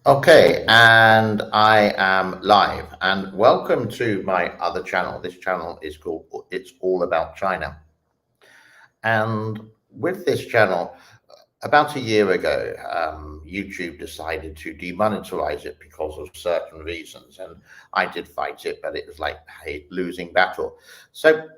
Okay, and I am live. And welcome to my other channel. This channel is called It's All About China. And with this channel, about a year ago, YouTube decided to demonetize it because of certain reasons. And I did fight it, but it was like a losing battle. So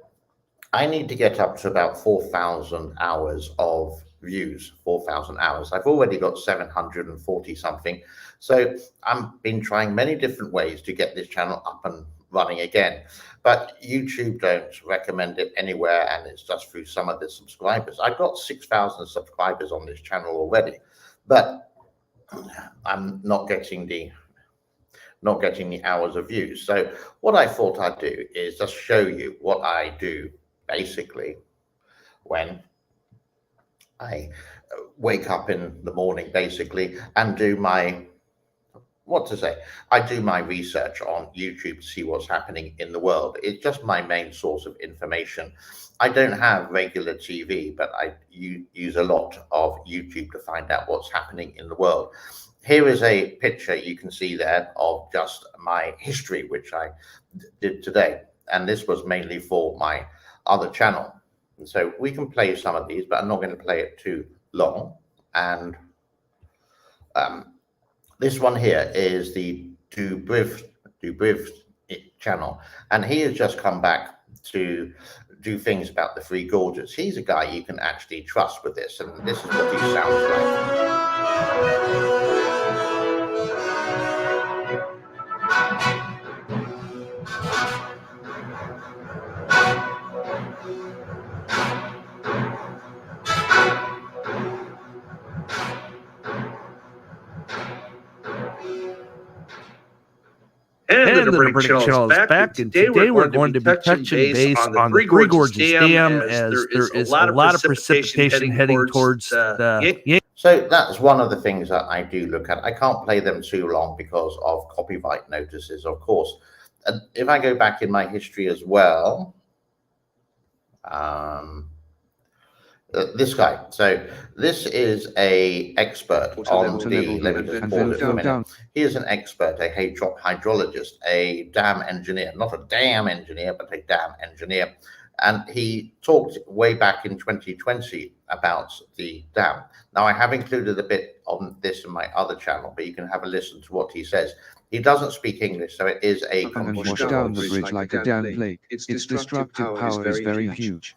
I need to get up to about 4,000 hours of views, 4,000 hours. I've already got 740 something. So I've been trying many different ways to get this channel up and running again. But YouTube don't recommend it anywhere, and it's just through some of the subscribers. I've got 6,000 subscribers on this channel already, but I'm not getting the hours of views. So what I thought I'd do is just show you what I do basically when I wake up in the morning basically and do my I do my research on YouTube to see what's happening in the world. It's just my main source of information. I don't have regular TV, but I use a lot of YouTube to find out what's happening in the world. Here is a picture you can see there of just my history, which I did today. And this was mainly for my other channel. And so we can play some of these, but I'm not going to play it too long. And this one here is the Dubriv channel, and he has just come back to do things about the Three Gorges. He's a guy you can actually trust with this, and this is what he sounds like. And the British Channel is back, and today we're going to be touching base on the Three Gorges Dam, as there is a lot of precipitation heading towards the... So that's one of the things that I do look at. I can't play them too long because of copyright notices, of course. And if I go back in my history as well, this guy. So this is a expert on the. Let me just pause it for a minute. He is an expert, a hydrologist, a dam engineer, not a dam engineer, but a dam engineer. And he talked way back in 2020 about the dam. Now, I have included a bit on this in my other channel, but you can have a listen to what he says. He doesn't speak English, so it is a wash down the bridge like a damn plate. Its destructive power is very huge.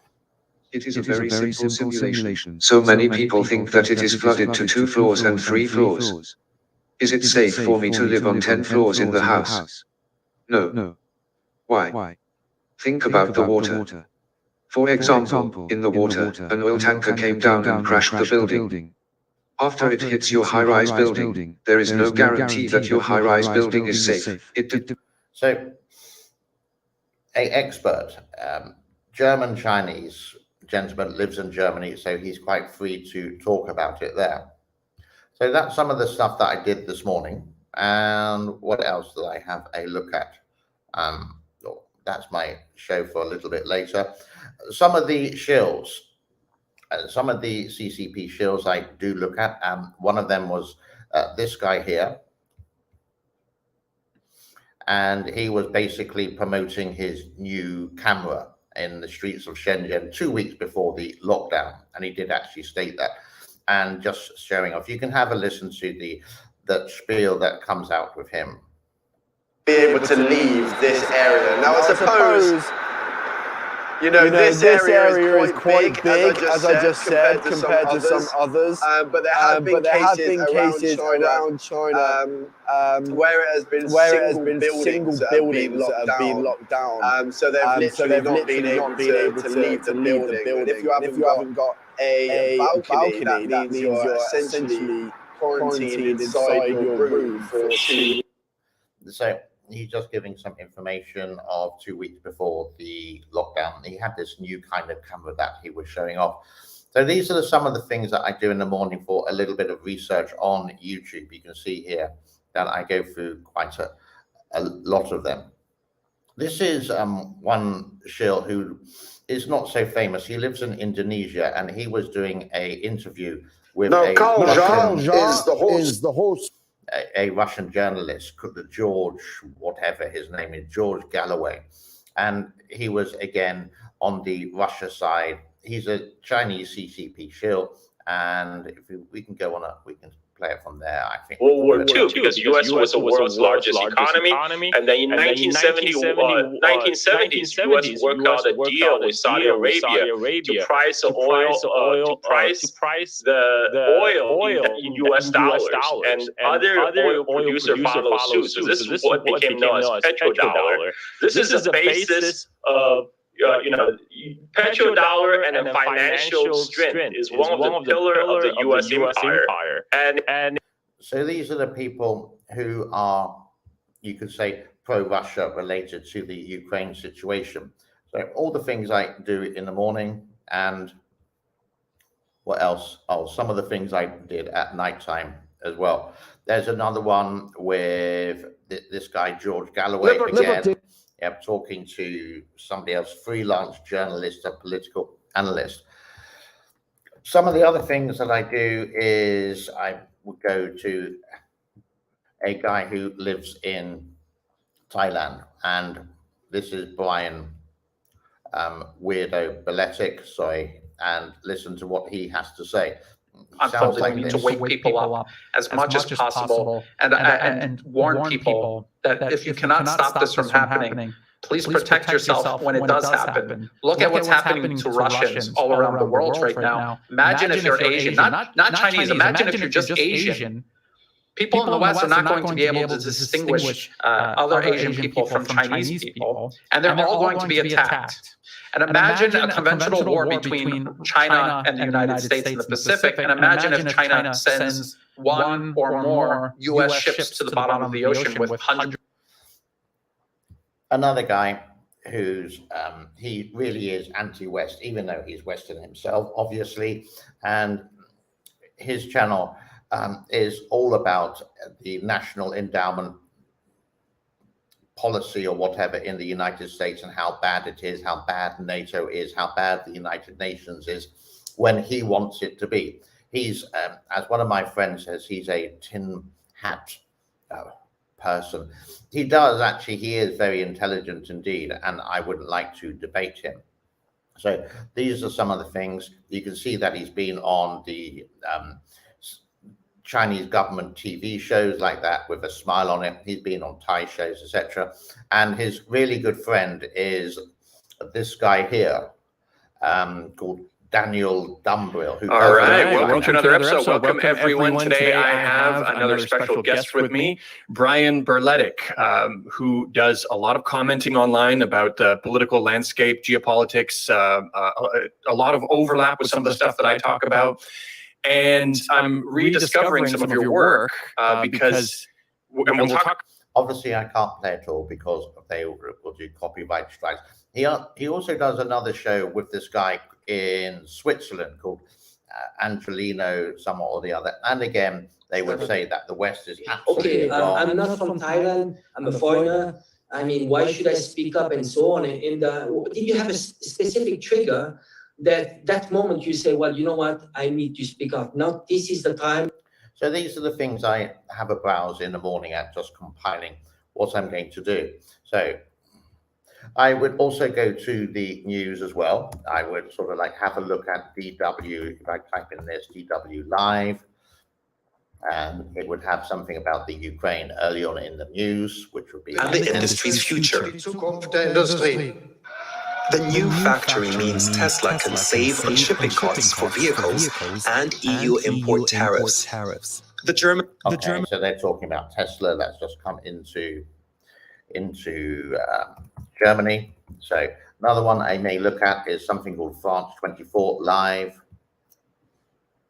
It is a very simple simulation. So many people think that it is flooded to 2 floors and 3 floors. Is it safe for me to live on 10 floors in the house? No. Why? Think about the water. For example, in the water, an oil tanker came down and crashed the building. After it hits your high-rise building, there is no guarantee that your high-rise building is safe. So, an expert, German-Chinese gentleman, lives in Germany, so he's quite free to talk about it there. So that's some of the stuff that I did this morning. And what else did I have a look at? That's my show for a little bit later. Some of the shills, some of the CCP shills I do look at. One of them was this guy here. And he was basically promoting his new camera in the streets of Shenzhen 2 weeks before the lockdown. And he did actually state that. And just showing off. You can have a listen to the spiel that comes out with him. Be able to leave this area. Now, I suppose, you know, this area is quite big, as I just said, compared to some others. But there have been cases around China where it has been single buildings that have been locked down. So they've literally not been able to leave the building. And if you haven't got a balcony, that means you're essentially quarantined inside your room for 2 weeks. So he's just giving some information of 2 weeks before the lockdown. He had this new kind of camera that he was showing off. So these are some of the things that I do in the morning for a little bit of research on YouTube. You can see here that I go through quite a lot of them. This is one shill who is not so famous. He lives in Indonesia, and he was doing an interview with Carl Jean is the host. a Russian journalist, George, whatever his name is, George Galloway. And he was, again, on the Russia side. He's a Chinese CCP shill. And if we can go on, we can play it from there, I think. World War II, because U.S. was the world's largest economy, and then in 1970s, U.S. worked out a deal with Saudi Arabia to price the oil in U.S. dollars, and other oil producers followed suit. So this is what became known as petrodollar. This is the basis of petrodollar, and then financial strength is one of the pillars of the U.S. empire. And so these are the people who are, you could say, pro-Russia related to the Ukraine situation. So all the things I do in the morning, and what else? Oh, some of the things I did at nighttime as well. There's another one with this guy, George Galloway, again. Yeah, talking to somebody else, freelance journalist, a political analyst. Some of the other things that I do is I would go to a guy who lives in Thailand, and this is Brian Weirdo Beletic, sorry, and listen to what he has to say. I'm told that we need to wake people up as much as possible and warn people that if you cannot stop this from happening, please protect yourself when it does happen. Look at what's happening to Russians all around the world right now. Imagine if you're Asian, not Chinese, imagine if you're just Asian. People in the West are not going to be able to distinguish other Asian people from Chinese people, and they're all going to be attacked. And imagine a conventional war between China and the United States in the Pacific, and imagine if China sends one or more U.S. ships to the bottom of the ocean with hundreds. Another guy who's, he really is anti-West, even though he's Western himself, obviously, and his channel is all about the national endowment policy or whatever in the United States, and how bad it is, how bad NATO is, how bad the United Nations is when he wants it to be. He's, as one of my friends says, he's a tin hat person. He does actually, he is very intelligent indeed, and I wouldn't like to debate him. So these are some of the things. You can see that he's been on the Chinese government TV shows like that with a smile on it. He's been on Thai shows, etc. And his really good friend is this guy here called Daniel Dumbrill. All right, welcome to another episode. Welcome everyone. Today I have another special guest with me, Brian Berletic, who does a lot of commenting online about the political landscape, geopolitics, a lot of overlap with some of the stuff that I talk about. And I'm rediscovering some of your work because we'll talk. Obviously, I can't play it all because they will do copyright strikes. He also does another show with this guy in Switzerland called Angelino, somewhat or the other. And again, they would say that the West is absolutely wrong. I'm not from Thailand. I'm a foreigner. I mean, why should I speak up and so on? Did you have a specific trigger that moment you say, well, you know what, I need to speak up. Now, this is the time. So these are the things I have a browse in the morning at, just compiling what I'm going to do. So I would also go to the news as well. I would sort of like have a look at DW. If I type in this, DW Live, and it would have something about the Ukraine early on in the news, which would be... And the industry's future. The new factory means Tesla can save on shipping costs for vehicles and EU import tariffs. So they're talking about Tesla. That's just come into Germany. So another one I may look at is something called France 24 Live.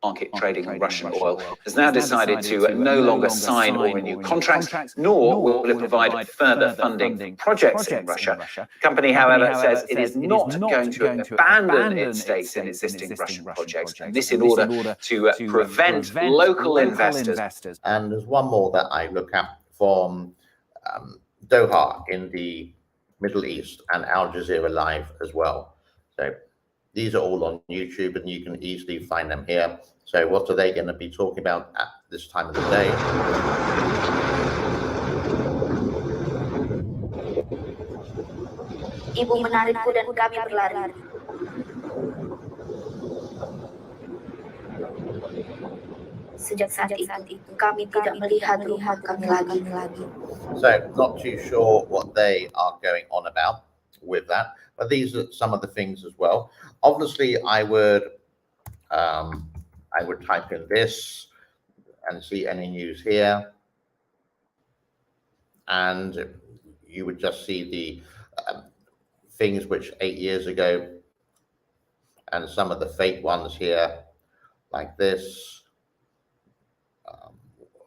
Market trading on Russian oil has now decided to no longer sign or renew contracts, nor will it provide further funding for projects in Russia. The company, however, says it is not going to abandon its stakes in existing Russian projects, and this in order to prevent local investors. And there's one more that I look at from Doha in the Middle East, and Al Jazeera Live as well. So these are all on YouTube, and you can easily find them here. So what are they going to be talking about at this time of the day? Ibu menarikku dan kami berlari. Sejak saat itu, kami tidak melihat rumah kami lagi. So, not too sure what they are going on about with that, but these are some of the things as well. Obviously, I would type in this and see any news here, and you would just see the things which 8 years ago, and some of the fake ones here, like this.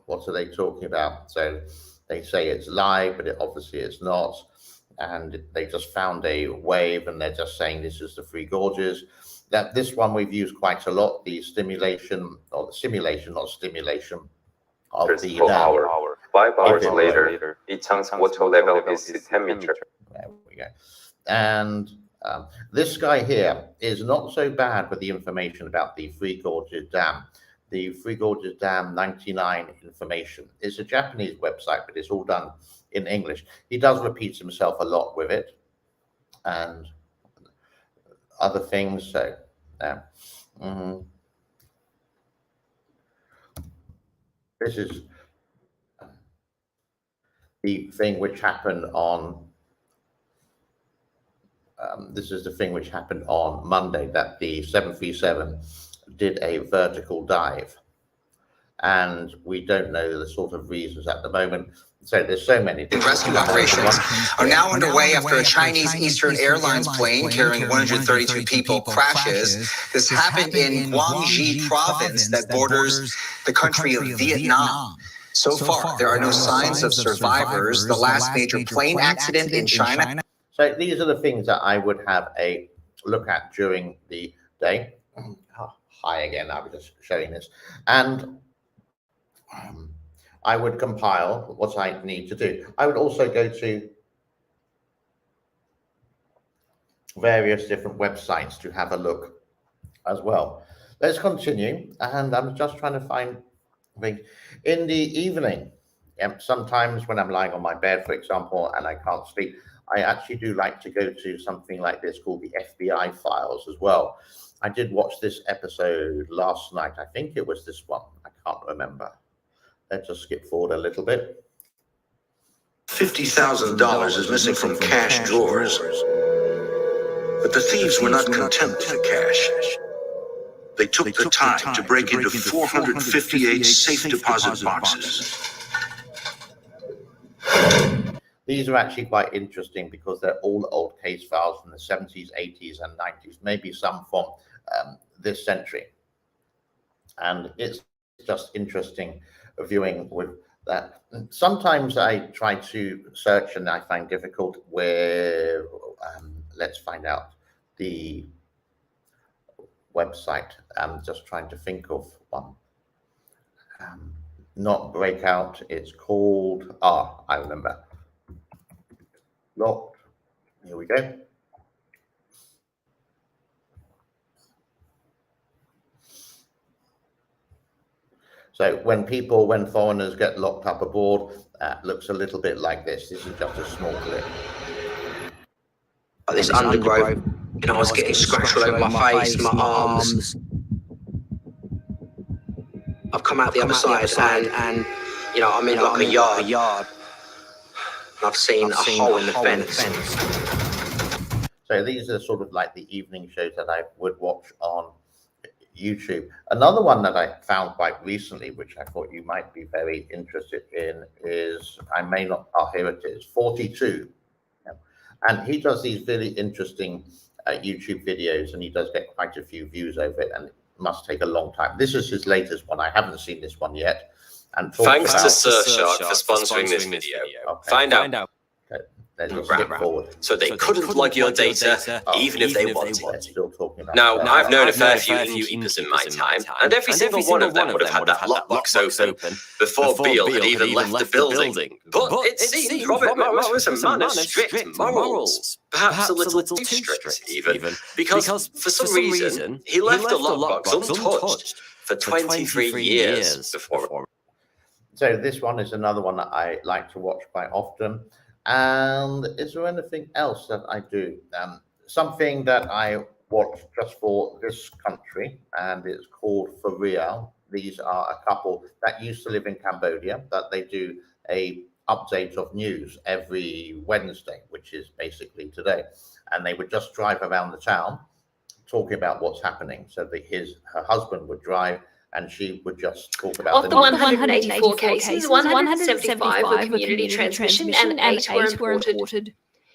What are they talking about? So they say it's live, but it obviously is not. And they just found a wave, and they're just saying this is the Three Gorges. That this one we've used quite a lot, the stimulation, or the simulation, not stimulation, of the dam. 5 hours later, Yichang's water level is 10 meters. There we go. And this guy here is not so bad with the information about the Three Gorges Dam. The Three Gorges Dam 99 information. It's a Japanese website, but it's all done in English. He does repeat himself a lot with it and other things. So, this is the thing which happened on. This is the thing which happened on Monday, that the 737 did a vertical dive, and we don't know the sort of reasons at the moment. So there's so many rescue operations are now underway after a Chinese Eastern Airlines plane carrying 132 people crashes. This happened in Guangxi province that borders the country of Vietnam. So far, there are no signs of survivors. The last major plane accident in China. So these are the things that I would have a look at during the day. Hi again, I was just showing this. And I would compile what I need to do. I would also go to various different websites to have a look as well. Let's continue. And I'm just trying to find things. In the evening, sometimes when I'm lying on my bed, for example, and I can't sleep, I actually do like to go to something like this called the FBI files as well. I did watch this episode last night. I think it was this one. I can't remember. Let's just skip forward a little bit. $50,000 is missing from cash drawers. But the thieves were not content with the cash. They took the time to break into 458 safe deposit boxes. These are actually quite interesting because they're all old case files from the 70s, 80s, and 90s, maybe some from this century. And it's just interesting viewing with that. Sometimes I try to search and I find difficult where, let's find out the website. I'm just trying to think of one. Not Breakout, it's called, I remember. Locked. Here we go. So when foreigners get locked up aboard, looks a little bit like this. This is just a small clip. This undergrowth, I was getting scratched all over my face, my arms. I've come out the other side and I'm in like a yard. I've seen a hole in the fence. So these are sort of like the evening shows that I would watch on YouTube. Another one that I found quite recently, which I thought you might be very interested in, is, here it is, 42. And he does these really interesting YouTube videos, and he does get quite a few views over it, and it must take a long time. This is his latest one. I haven't seen this one yet. And thanks to Surfshark for sponsoring this video. Okay. Find out So they couldn't log your data even if they wanted. Still talking about Now, I've known a fair few innkeepers in my time, and every single one of them would have had that lockbox open before Beale had even left the building. But it seems Robert Morris was a man of strict morals, perhaps a little too strict even, because for some reason he left the lockbox untouched for 23 years before. So this one is another one that I like to watch quite often. And is there anything else that I do? Something that I watch just for this country, and it's called For Real. These are a couple that used to live in Cambodia, but they do a update of news every Wednesday, which is basically today. And they would just drive around the town talking about what's happening. So her husband would drive, and she would just talk about of the 184 cases, 175 were community transmission and 8 were imported.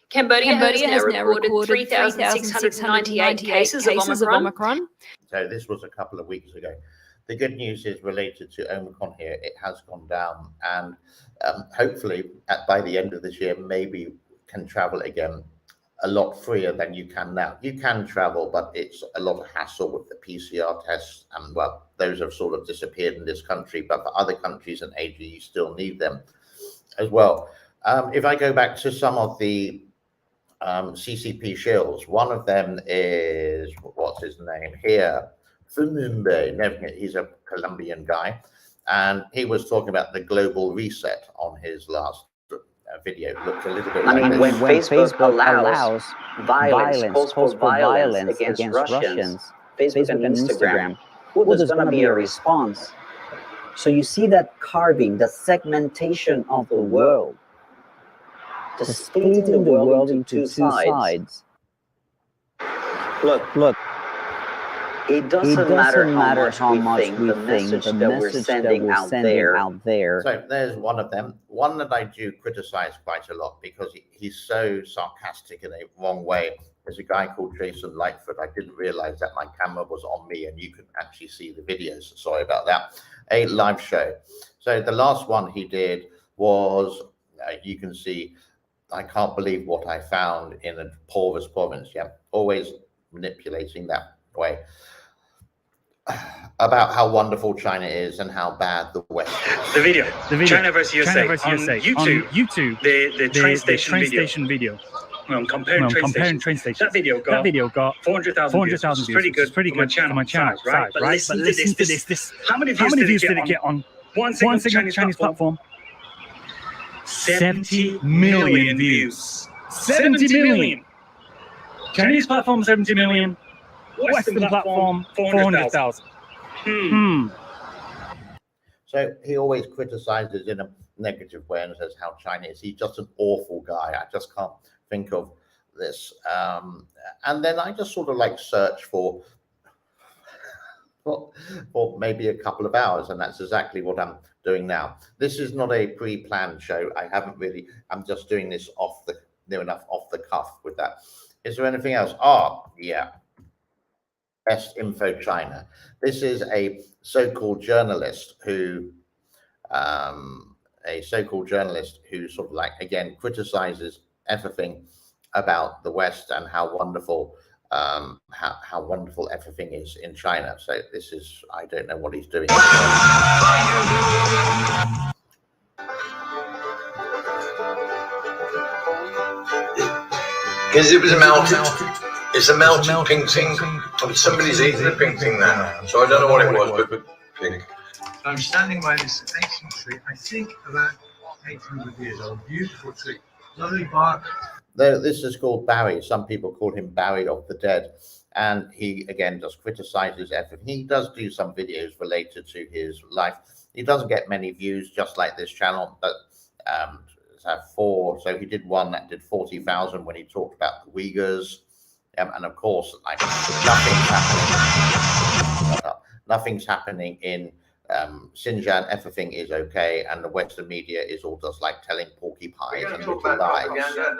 Cambodia has now recorded 3,698 cases of Omicron. So this was a couple of weeks ago. The good news is related to Omicron here. It has gone down, and hopefully by the end of this year, maybe can travel again a lot freer than you can now. You can travel, but it's a lot of hassle with the PCR tests, and well, those have sort of disappeared in this country, but for other countries in Asia, you still need them as well. If I go back to some of the CCP shills, one of them is, what's his name here? Fumumbe, he's a Colombian guy, and he was talking about the global reset on his last video. It looked a little bit like this. When Facebook allows violence, calls for violence against Russians, Facebook and Instagram, well, there's going to be a response. So you see that carving, the segmentation of the world, the splitting the world into two sides. Look. It doesn't matter how much we think the message that we're sending out there. So there's one of them. One that I do criticize quite a lot because he's so sarcastic in a wrong way. There's a guy called Jason Lightfoot. I didn't realize that my camera was on me and you could actually see the videos. Sorry about that. A live show. So the last one he did was, you can see, I can't believe what I found in a poorest province. Yeah, always manipulating that way. About how wonderful China is and how bad the West is. The video. China versus USA. On YouTube, the train station video. Comparing train stations. That video got 400,000 views. It's pretty good for my channel size, right? But listen to this. How many views did it get on one single Chinese platform? 70 million views. 70 million. Chinese platform, 70 million. Western platform, 400,000. So he always criticizes in a negative way and says how China is. He's just an awful guy. I just can't think of this. And then I just sort of like search for maybe a couple of hours, and that's exactly what I'm doing now. This is not a pre-planned show. I'm just doing this off the cuff with that. Is there anything else? Yeah. Best Info China. This is a so-called journalist who sort of like, again, criticizes everything about the West and how wonderful everything is in China. So this is, I don't know what he's doing. Because it was melted. It's a melted pink thing. Somebody's eating the pink thing now. So I don't know what it was, but pink. I'm standing by this ancient tree, I think about 800 years old. Beautiful tree. Lovely bark. This is called Barry. Some people call him Barry of the Dead. And he, again, just criticizes everything. He does do some videos related to his life. He doesn't get many views, just like this channel, but so he did one that did 40,000 when he talked about the Uyghurs. And of course, like, nothing's happening in Xinjiang. Everything is okay, and the Western media is all just like telling porcupines and little lies.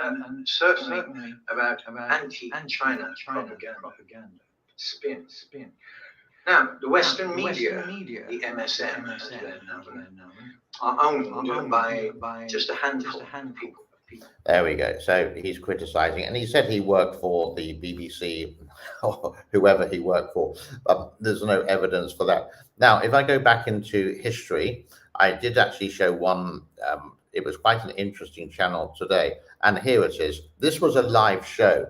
And certainly about anti-China propaganda. Spin. Now, the Western media, the MSM, are owned by just a handful of people. There we go. So he's criticizing, and he said he worked for the BBC or whoever he worked for. There's no evidence for that. Now, if I go back into history, I did actually show one. It was quite an interesting channel today. And here it is. This was a live show.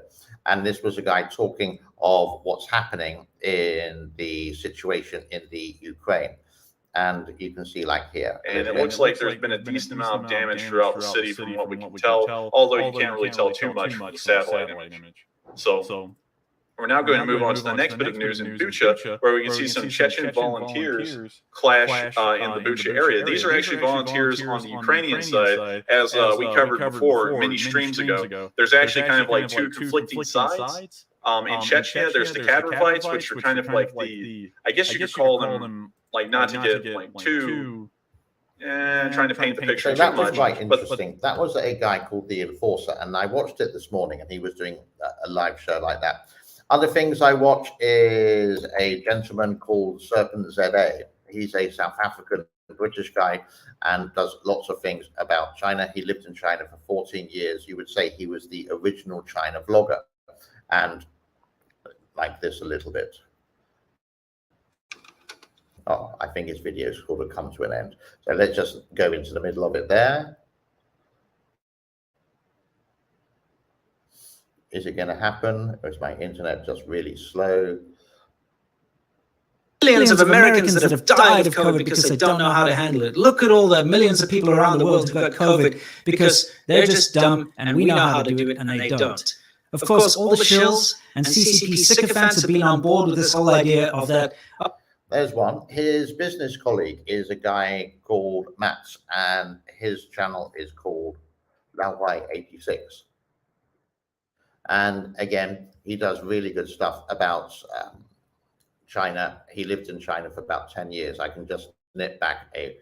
And this was a guy talking of what's happening in the situation in the Ukraine. And you can see like here. And it looks like there's been a decent amount of damage throughout the city from what we can tell, although you can't really tell too much from the satellite image. So we're now going to move on to the next bit of news in Bucha, where we can see some Chechen volunteers clash in the Bucha area. These are actually volunteers on the Ukrainian side, as we covered before many streams ago. There's actually kind of like two conflicting sides. In Chechnya, there's the Kadrovites, which are kind of like the, I guess you could call them, like not to get like too trying to paint the picture so that was quite interesting. That was a guy called the Enforcer, and I watched it this morning, and he was doing a live show like that. Other things I watch is a gentleman called Serpent ZA. He's a South African British guy and does lots of things about China. He lived in China for 14 years. You would say he was the original China vlogger, and like this a little bit. Oh, I think his video is called "Come to an End." So let's just go into the middle of it there. Is it going to happen? Or is my internet just really slow? Millions of Americans that have died of COVID because they don't know how to handle it. Look at all the millions of people around the world who've got COVID because they're just dumb and we know how to do it and they don't. Of course, all the shills and CCP sycophants have been on board with this whole idea of that. There's one. His business colleague is a guy called Mats, and his channel is called Lauwai86. And again, he does really good stuff about China. He lived in China for about 10 years. I can just snip back a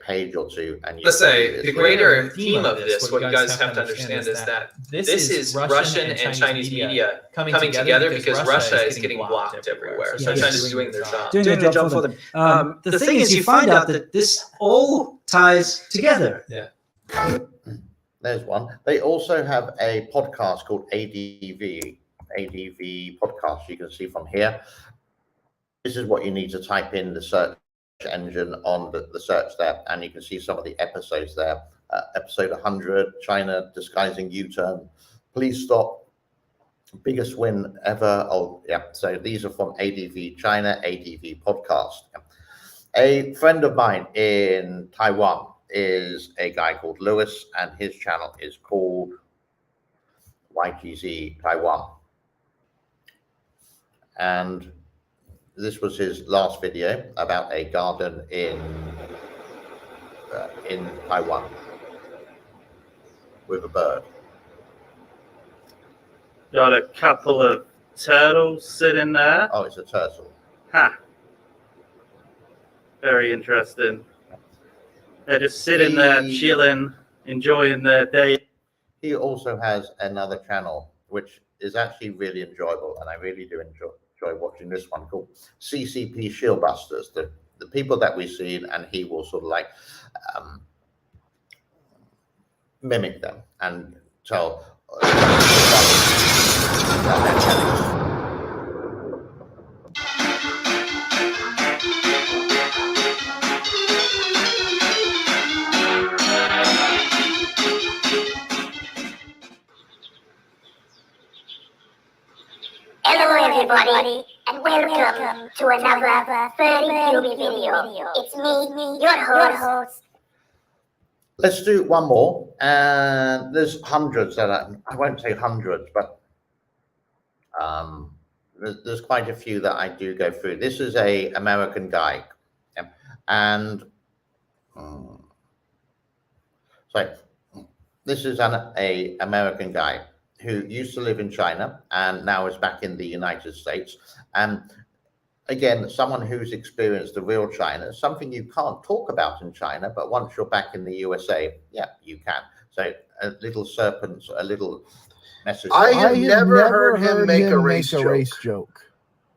page or two. And let's say the greater theme of this, what you guys have to understand is that this is Russian and Chinese media coming together because Russia is getting blocked everywhere. So China's doing their job. Doing their job for them. The thing is, you find out that this all ties together. Yeah. There's one. They also have a podcast called ADV podcast. You can see from here. This is what you need to type in the search engine on the search there, and you can see some of the episodes there. Episode 100, China disguising U-turn. Please stop. Biggest win ever. Oh, yeah. So these are from ADV China, ADV podcast. A friend of mine in Taiwan is a guy called Lewis, and his channel is called YGZ Taiwan. And this was his last video about a garden in Taiwan with a bird. Got a couple of turtles sitting there. Oh, it's a turtle. Ha. Very interesting. They're just sitting there, chilling, enjoying their day. He also has another channel, which is actually really enjoyable, and I really do enjoy watching this one, called CCP Shieldbusters. The people that we've seen, and he will sort of like mimic them and tell. Hello everybody, and welcome to another 30 video. It's me, your host. Let's do one more, and there's hundreds that I won't say hundreds, but there's quite a few that I do go through. This is a American guy, and so this is a American guy who used to live in China and now is back in the United States. And again, someone who's experienced the real China, something you can't talk about in China, but once you're back in the USA, yeah, you can. So a little serpent, a little message. I have never heard him make a race joke.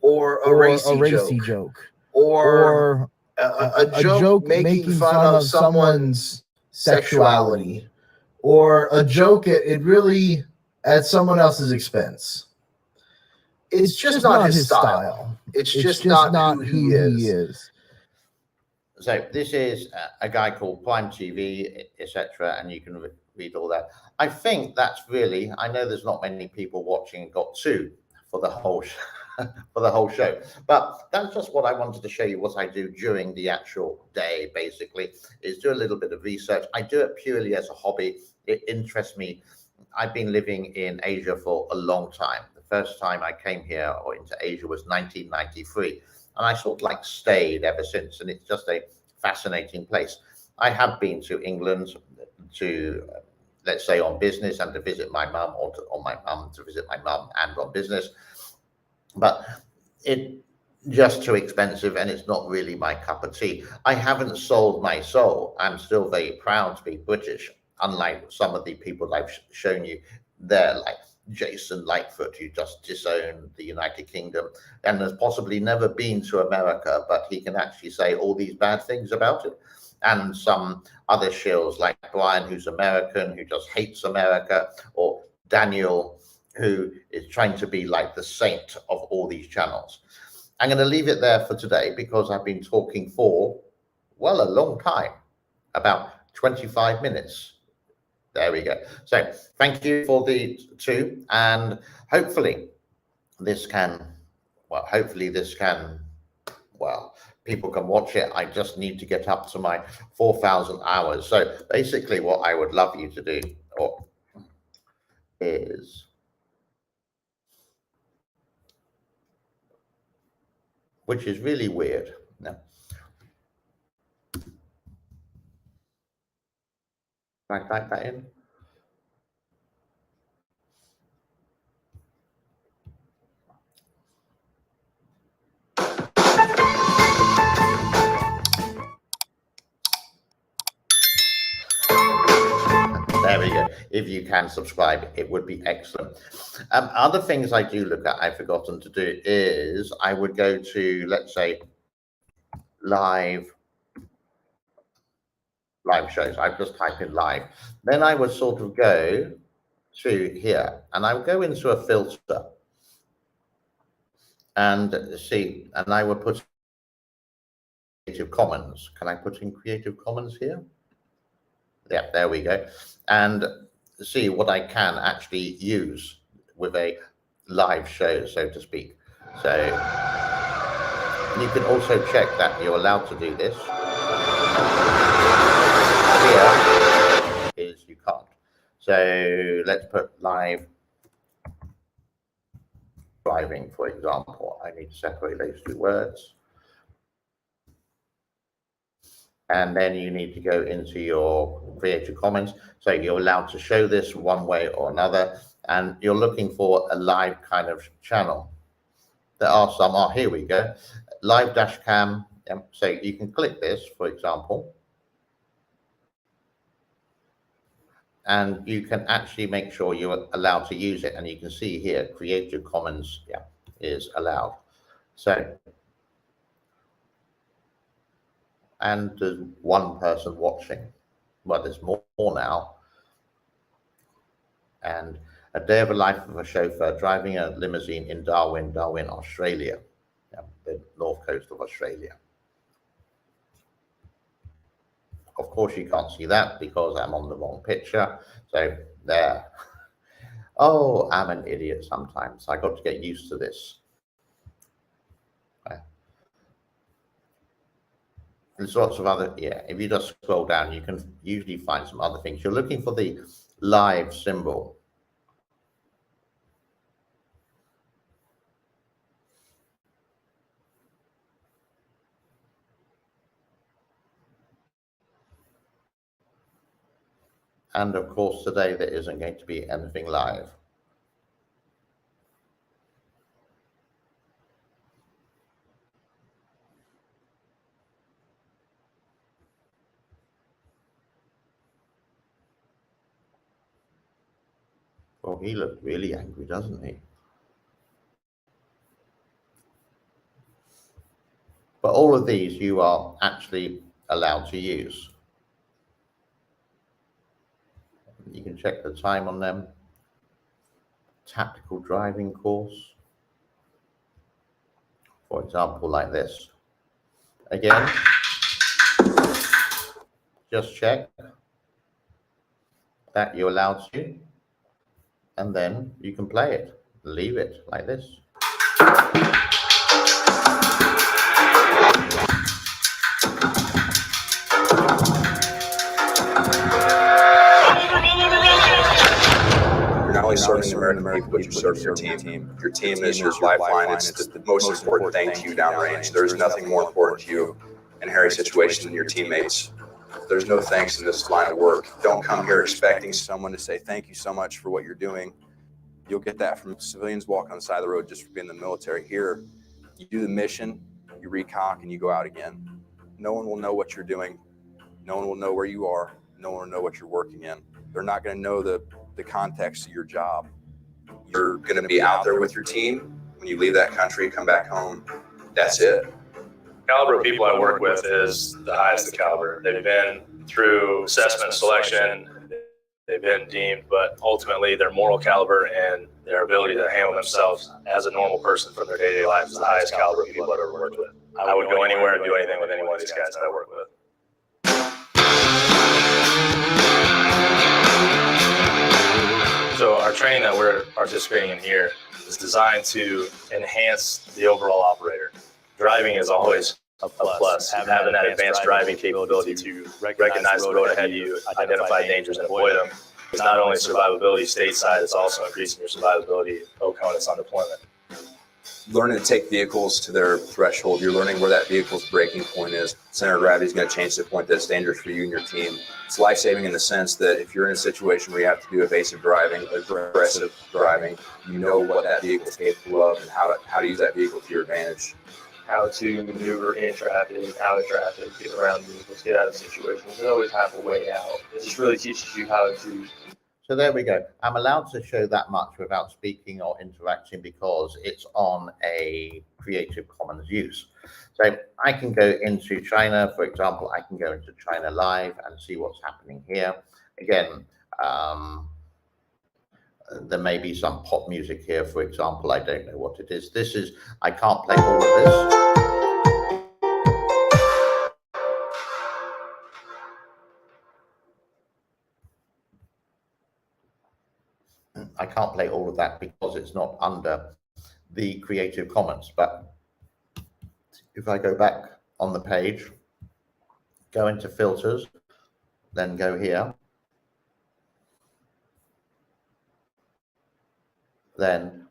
Or a racy joke. Or a joke making fun of someone's sexuality. or a joke it really at someone else's expense. It's just not his style. It's just not who he is. So this is a guy called Prime TV, etc., and you can read all that. I think that's really. I know there's not many people watching and got two for the whole for the whole show, but that's just what I wanted to show you. What I do during the actual day, basically, is do a little bit of research. I do it purely as a hobby. It interests me. I've been living in Asia for a long time. The first time I came here or into Asia was 1993. And I sort of like stayed ever since, and it's just a fascinating place. I have been to England to, let's say, on business and to visit my mum, or on my mum to visit my mum and on business, but it's just too expensive and it's not really my cup of tea. I haven't sold my soul. I'm still very proud to be British, unlike some of the people I've shown you there, like Jason Lightfoot, who just disowned the United Kingdom and has possibly never been to America, but he can actually say all these bad things about it. And some other shills like Brian, who's American, who just hates America, or Daniel, who is trying to be like the saint of all these channels. I'm going to leave it there for today because I've been talking for, well, a long time, about 25 minutes. There we go. So thank you for the two, and hopefully this can, well, people can watch it. I just need to get up to my 4,000 hours. So basically what I would love you to do is, which is really weird. No. Can I type that in? There we go. If you can subscribe, it would be excellent. Other things I do look at, I've forgotten to do, is I would go to, let's say, live shows. I just type in live. Then I would sort of go to here, and I would go into a filter and see, and I would put Creative Commons. Can I put in Creative Commons here? Yeah, there we go. And see what I can actually use with a live show, so to speak. So you can also check that you're allowed to do this. Here is you can't. So let's put live driving, for example. I need to separate those two words. And then you need to go into your Creative Commons. So you're allowed to show this one way or another, and you're looking for a live kind of channel. There are some, here we go, live dash cam. So you can click this, for example, and you can actually make sure you're allowed to use it. And you can see here, Creative Commons is allowed. So, and there's one person watching. Well, there's more now. And a day of a life of a chauffeur driving a limousine in Darwin, Australia, the north coast of Australia. Of course, you can't see that because I'm on the wrong picture. So there. Oh, I'm an idiot sometimes. I got to get used to this. There's lots of other, if you just scroll down, you can usually find some other things. You're looking for the live symbol. And of course, today there isn't going to be anything live. Well, he looked really angry, doesn't he? But all of these you are actually allowed to use. You can check the time on them. Tactical driving course, for example, like this. Again, just check that you're allowed to, and then you can play it. Leave it like this. You're not only serving the American people, but you're serving your team. Your team is your lifeline. It's the most important thing to you downrange. There's nothing more important to you in a hairy situation than your teammates. There's no thanks in this line of work. Don't come here expecting someone to say thank you so much for what you're doing. You'll get that from civilians walking on the side of the road just for being in the military. Here, you do the mission, you recock, and you go out again. No one will know what you're doing. No one will know where you are. No one will know what you're working in. They're not going to know the context of your job. You're going to be out there with your team. When you leave that country, come back home, that's it. The caliber of people I work with is the highest of caliber. They've been through assessment, selection, they've been deemed, but ultimately their moral caliber and their ability to handle themselves as a normal person from their day-to-day lives is the highest caliber of people I've ever worked with. I would go anywhere and do anything with any one of these guys that I work with. So our training that we're participating in here is designed to enhance the overall operator. Driving is always a plus. Having that advanced driving capability to recognize the road ahead of you, identify dangers, and avoid them is not only survivability stateside, it's also increasing your survivability OCONUS on deployment. Learning to take vehicles to their threshold. You're learning where that vehicle's breaking point is. Center of gravity is going to change to the point that's dangerous for you and your team. It's life-saving in the sense that if you're in a situation where you have to do evasive driving, aggressive driving, you know what that vehicle is capable of and how to use that vehicle to your advantage. How to maneuver in traffic, out of traffic, get around vehicles, get out of situations. They always have a way out. It just really teaches you how to. So there we go. I'm allowed to show that much without speaking or interacting because it's on a Creative Commons use. So I can go into China, for example, I can go into China Live and see what's happening here. Again, there may be some pop music here, for example. I don't know what it is. I can't play all of this. I can't play all of that because it's not under the Creative Commons. But if I go back on the page, go into filters, then go here, then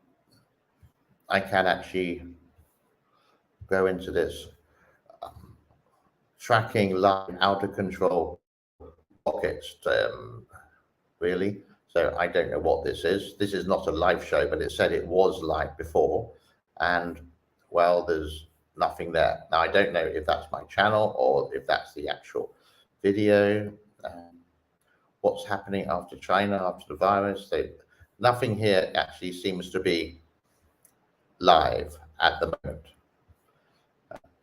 I can actually go into this tracking live out of control pockets, really. So I don't know what this is. This is not a live show, but it said it was live before. And well, there's nothing there. Now, I don't know if that's my channel or if that's the actual video. What's happening after China, after the virus? Nothing here actually seems to be live at the moment.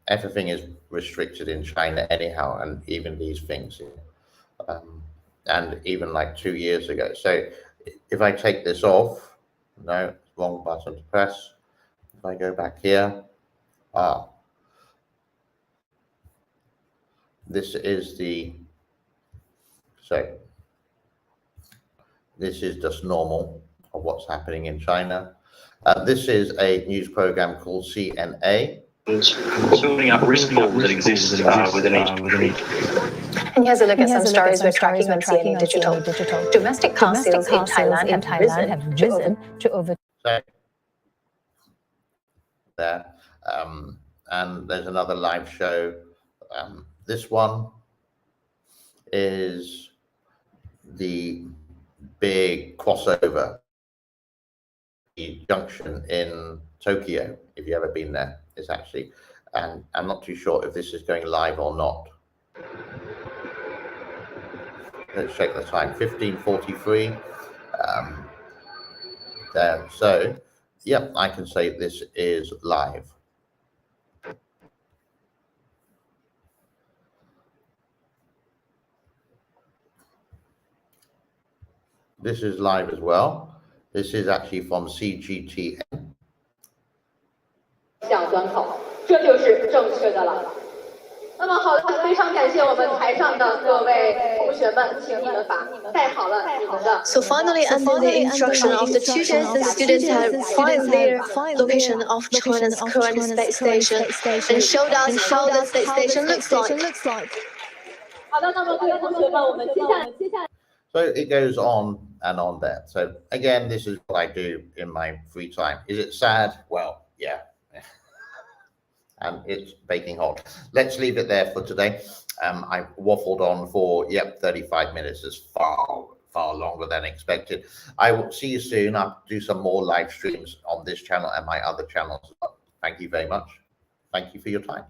Everything is restricted in China anyhow, and even these things here. And even like 2 years ago. So if I take this off, no, wrong button to press. If I go back here, this is this is just normal of what's happening in China. This is a news program called CNA. Building up risk pools that exist within each. And here's a look at some stories we're tracking on CNN Digital. Domestic car sales in Thailand have risen to over. There. And there's another live show. This one is the big crossover junction in Tokyo. If you've ever been there, it's actually, and I'm not too sure if this is going live or not. Let's check the time, 15:43. There. So, yeah, I can say this is live. This is live as well. This is actually from CGTN. 向端考，这就是正确的了。那么好的，非常感谢我们台上的各位同学们，请你们把带好了你们的。So finally, under the instruction of the tutors, the students have found their location of China's current space station and showed us how the space station looks like. 好的，那么各位同学们，我们接下来。So it goes on and on there. So again, this is what I do in my free time. Is it sad? Well, yeah. And it's baking hot. Let's leave it there for today. I waffled on for 35 minutes. Is far longer than expected. I will see you soon. I'll do some more live streams on this channel and my other channels. Thank you very much. Thank you for your time.